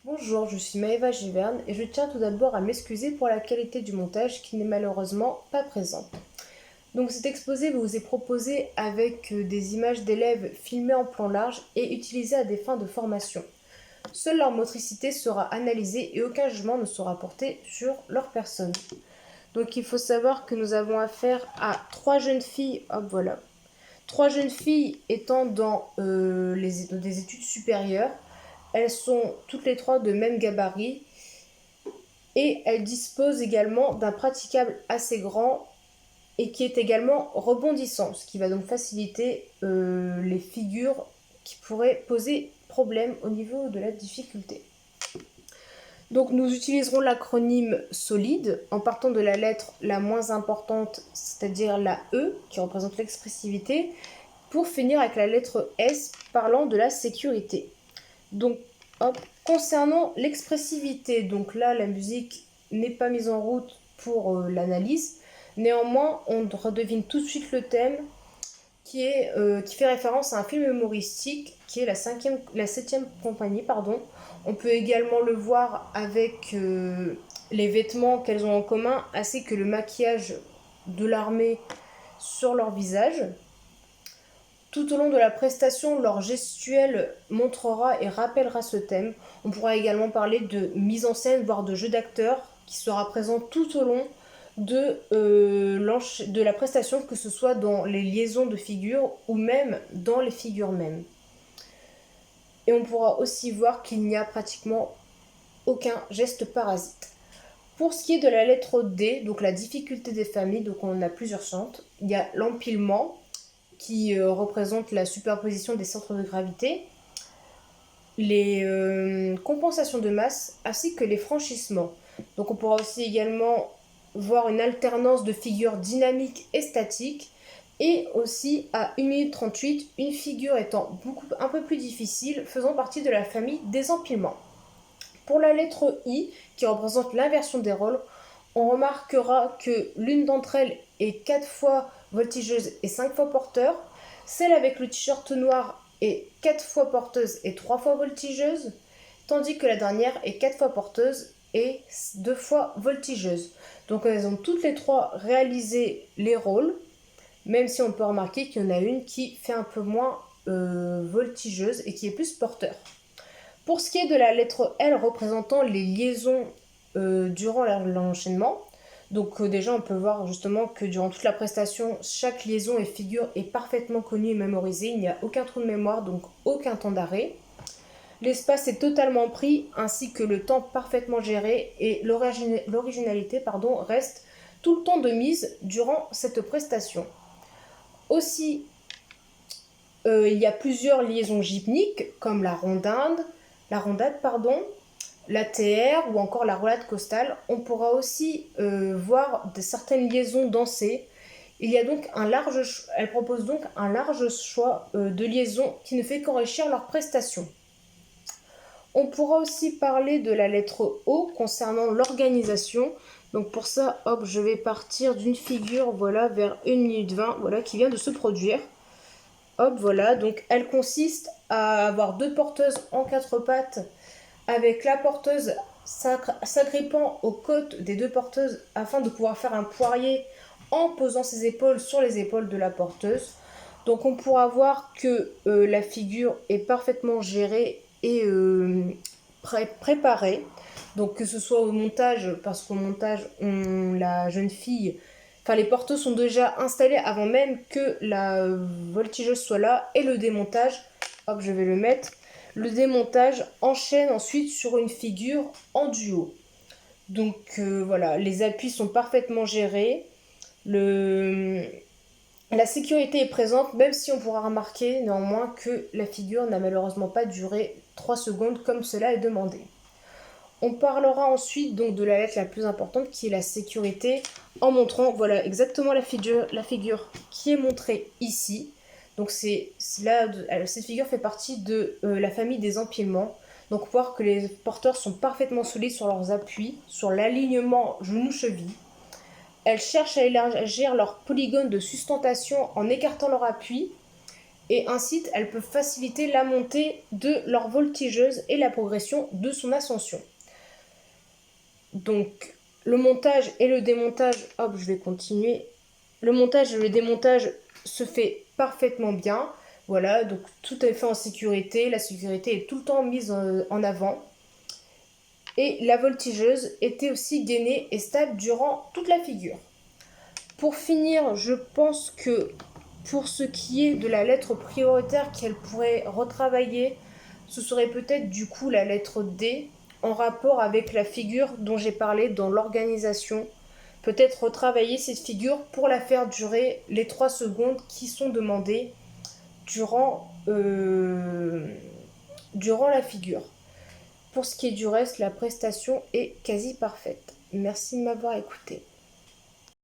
Bonjour, je suis Maëva Giverne et je tiens tout d'abord à m'excuser pour la qualité du montage qui n'est malheureusement pas présente. Donc cet exposé vous est proposé avec des images d'élèves filmées en plan large et utilisées à des fins de formation. Seule leur motricité sera analysée et aucun jugement ne sera porté sur leur personne. Donc il faut savoir que nous avons affaire à trois jeunes filles, hop voilà, trois jeunes filles étant dans des études supérieures. Elles sont toutes les trois de même gabarit et elles disposent également d'un praticable assez grand et qui est également rebondissant, ce qui va donc faciliter les figures qui pourraient poser problème au niveau de la difficulté. Donc nous utiliserons l'acronyme SOLID en partant de la lettre la moins importante, c'est-à-dire la E qui représente l'expressivité, pour finir avec la lettre S parlant de la sécurité. Donc, hop, concernant l'expressivité, donc là la musique n'est pas mise en route pour l'analyse. Néanmoins, on redevine tout de suite le thème qui fait référence à un film humoristique qui est la 7e compagnie. Pardon. On peut également le voir avec les vêtements qu'elles ont en commun, ainsi que le maquillage de l'armée sur leur visage. Tout au long de la prestation, leur gestuelle montrera et rappellera ce thème. On pourra également parler de mise en scène, voire de jeu d'acteur, qui sera présent tout au long de la prestation, que ce soit dans les liaisons de figures ou même dans les figures mêmes. Et on pourra aussi voir qu'il n'y a pratiquement aucun geste parasite. Pour ce qui est de la lettre D, donc la difficulté des familles, donc on a plusieurs chantes. Il y a l'empilement, qui représente la superposition des centres de gravité, les compensations de masse, ainsi que les franchissements. Donc on pourra aussi également voir une alternance de figures dynamiques et statiques, et aussi à 1 minute 38, une figure étant un peu plus difficile, faisant partie de la famille des empilements. Pour la lettre I, qui représente l'inversion des rôles, on remarquera que l'une d'entre elles est 4 fois voltigeuse et 5 fois porteur. Celle avec le t-shirt noir est 4 fois porteuse et 3 fois voltigeuse, tandis que la dernière est 4 fois porteuse et 2 fois voltigeuse. Donc elles ont toutes les trois réalisé les rôles, même si on peut remarquer qu'il y en a une qui fait un peu moins voltigeuse et qui est plus porteur. Pour ce qui est de la lettre L représentant les liaisons durant l'enchaînement, donc déjà on peut voir justement que durant toute la prestation, chaque liaison et figure est parfaitement connue et mémorisée, il n'y a aucun trou de mémoire, donc aucun temps d'arrêt. L'espace est totalement pris, ainsi que le temps parfaitement géré, et l'originalité reste tout le temps de mise durant cette prestation. Aussi, il y a plusieurs liaisons gymniques, comme la rondade, la TR ou encore la roulade costale. On pourra aussi voir certaines liaisons dansées. Elle propose donc un large choix de liaisons qui ne fait qu'enrichir leur prestation. On pourra aussi parler de la lettre O concernant l'organisation. Donc pour ça, hop, je vais partir d'une figure voilà, vers 1 minute 20 voilà, qui vient de se produire. Hop, voilà, donc elle consiste à avoir deux porteuses en 4 pattes, avec la porteuse s'agrippant aux côtes des deux porteuses afin de pouvoir faire un poirier en posant ses épaules sur les épaules de la porteuse. Donc on pourra voir que la figure est parfaitement gérée et préparée. Donc que ce soit au montage, parce qu'au montage, la jeune fille, enfin les porteuses sont déjà installées avant même que la voltigeuse soit là, et le démontage, hop je vais le mettre, le démontage enchaîne ensuite sur une figure en duo. Donc voilà, les appuis sont parfaitement gérés. La sécurité est présente, même si on pourra remarquer néanmoins que la figure n'a malheureusement pas duré 3 secondes comme cela est demandé. On parlera ensuite donc de la lettre la plus importante qui est la sécurité, en montrant voilà exactement la figure qui est montrée ici. Donc cette figure fait partie de la famille des empilements. Donc voir que les porteurs sont parfaitement solides sur leurs appuis, sur l'alignement genou-cheville. Elles cherchent à élargir leur polygone de sustentation en écartant leur appui et ainsi elles peuvent faciliter la montée de leur voltigeuse et la progression de son ascension. Donc le montage et le démontage, hop, je vais continuer. Le montage et le démontage se fait parfaitement bien. Voilà, donc tout est fait en sécurité. La sécurité est tout le temps mise en avant. Et la voltigeuse était aussi gainée et stable durant toute la figure. Pour finir, je pense que pour ce qui est de la lettre prioritaire qu'elle pourrait retravailler, ce serait peut-être du coup la lettre D en rapport avec la figure dont j'ai parlé dans l'organisation. Peut-être retravailler cette figure pour la faire durer les 3 secondes qui sont demandées durant la figure. Pour ce qui est du reste, la prestation est quasi parfaite. Merci de m'avoir écouté.